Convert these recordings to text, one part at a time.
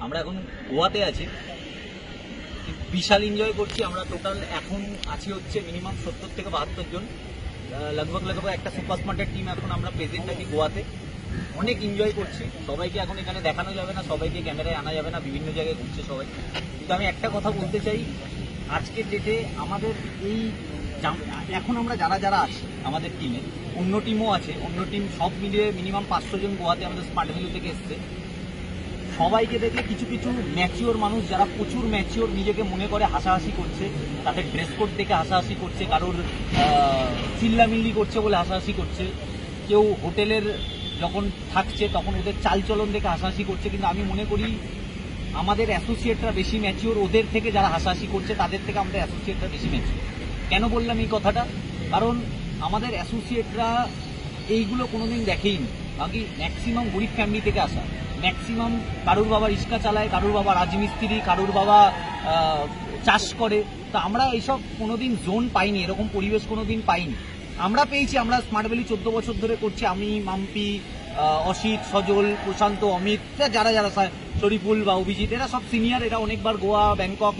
আমরা এখন গোয়াতে আছি, বিশাল এনজয় করছি আমরা। টোটাল এখন আছি হচ্ছে মিনিমাম 70 থেকে 72 জন, লগভগ একটা সুপার স্মার্টের টিম এখন আমরা প্রেজেন্ট আছি গোয়াতে। অনেক এনজয় করছি। সবাইকে এখন এখানে দেখানো যাবে না, সবাইকে ক্যামেরায় আনা যাবে না, বিভিন্ন জায়গায় ঘুরছে সবাই। কিন্তু আমি একটা কথা বলতে চাই, আজকের ডেটে আমাদের এই এখন আমরা যারা যারা আছি আমাদের টিমে, অন্য টিমও আছে, অন্য টিম সব মিলিয়ে মিনিমাম 500 জন গোয়াতে আমাদের স্মার্ট ভ্যালু থেকে এসছে। সবাইকে দেখে কিছু কিছু ম্যাচিওর মানুষ যারা প্রচুর ম্যাচিওর নিজেকে মনে করে হাসাহাসি করছে, তাদের ড্রেস কোড দেখে হাসাহাসি করছে, কারোর চিল্লামিল্লি করছে বলে হাসাহাসি করছে, কেউ হোটেলের যখন থাকছে তখন ওদের চালচলন দেখে হাসাহাসি করছে। কিন্তু আমি মনে করি আমাদের অ্যাসোসিয়েটরা বেশি ম্যাচিওর ওদের থেকে, যারা হাসাহাসি করছে তাদের থেকে আমাদের অ্যাসোসিয়েটরা বেশি ম্যাচিওর। কেন বললাম এই কথাটা? কারণ আমাদের অ্যাসোসিয়েটরা এইগুলো কোনোদিন দেখেইনি। বাকি ম্যাক্সিমাম গরিব ফ্যামিলি থেকে আসা, ম্যাক্সিমাম কারুর বাবা রিক্সা চালায়, কারুর বাবা রাজমিস্ত্রি, কারুর বাবা চাষ করে। তা আমরা এইসব কোনোদিন জোন পাইনি, এরকম পরিবেশ কোনোদিন পাইনি। আমরা পেয়েছি, আমরা স্মার্ট ভ্যালি 14 বছর ধরে করছি। আমি, মাম্পি, অসিত, সজল, প্রশান্ত, অমিত, যারা যারা শরীফুল বা অভিজিৎ, এরা সব সিনিয়র, এরা অনেকবার গোয়া, ব্যাংকক,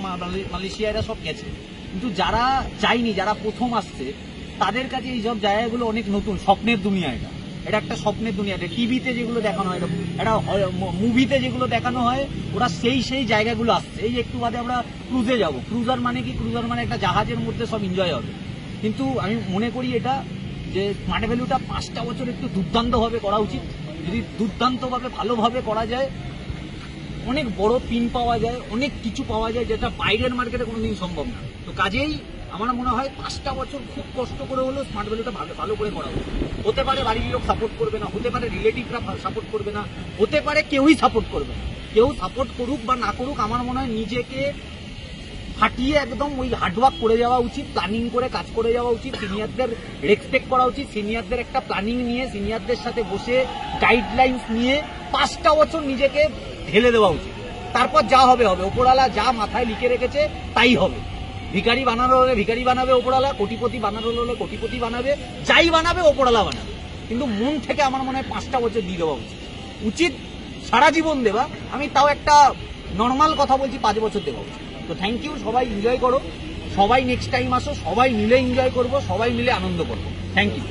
মালয়েশিয়া এরা সব গেছে। কিন্তু যারা যায়নি, যারা প্রথম আসছে, তাদের কাছে এইসব জায়গাগুলো অনেক নতুন, স্বপ্নের দুনিয়া। এটা একটা স্বপ্নের দুনিয়া। টিভিতে যেগুলো দেখানো হয়, এটা মুভিতে যেগুলো দেখানো হয়, ওরা সেই জায়গাগুলো আসছে। এই একটু বাদে আমরা ক্রুজে যাব। ক্রুজার মানে কি? ক্রুজার মানে একটা জাহাজের মধ্যে সব এনজয় হবে। কিন্তু আমি মনে করি এটা যে স্মার্ট ভ্যালুটা 5টা বছর একটু দুর্দান্তভাবে করা উচিত। যদি দুর্দান্তভাবে ভালোভাবে করা যায়, অনেক বড় পিন পাওয়া যায়, অনেক কিছু পাওয়া যায় যেটা বাইরের মার্কেটে কোনোদিন সম্ভব না। তো কাজেই আমার মনে হয় 5টা বছর খুব কষ্ট করে হলেও স্মার্ট ভ্যালুটা ভালো করে করা উচিত। হতে পারে বাড়ির লোক সাপোর্ট করবে না, হতে পারে রিলেটিভরা সাপোর্ট করবে না, হতে পারে কেউই সাপোর্ট করবে না। কেউ সাপোর্ট করুক বা না করুক, আমার মনে হয় নিজেকে ফাটিয়ে একদম ওই হার্ডওয়ার্ক করে যাওয়া উচিত, প্ল্যানিং করে কাজ করে যাওয়া উচিত, সিনিয়রদের রেসপেক্ট করা উচিত, সিনিয়রদের একটা প্ল্যানিং নিয়ে, সিনিয়রদের সাথে বসে গাইডলাইন্স নিয়ে 5টা বছর নিজেকে ঢেলে দেওয়া উচিত। তারপর যা হবে হবে, ওপরওয়ালা যা মাথায় লিখে রেখেছে তাই হবে। ভিখারি বানানো হলে ভিখারি বানাবে ওপরওয়ালা, কোটিপতি বানানো হলে কোটিপতি বানাবে, যাই বানাবে ওপরওয়ালা বানাবে। কিন্তু মন থেকে আমার মনে হয় 5টা বছর দিয়ে দেওয়া উচিত সারা জীবন দেওয়া। আমি তাও একটা নর্মাল কথা বলছি, 5 বছর দেওয়া উচিত। তো থ্যাংক ইউ, সবাই এনজয় করো, সবাই নেক্সট টাইম আসো, সবাই মিলে এনজয় করবো, সবাই মিলে আনন্দ করবো। Thank you.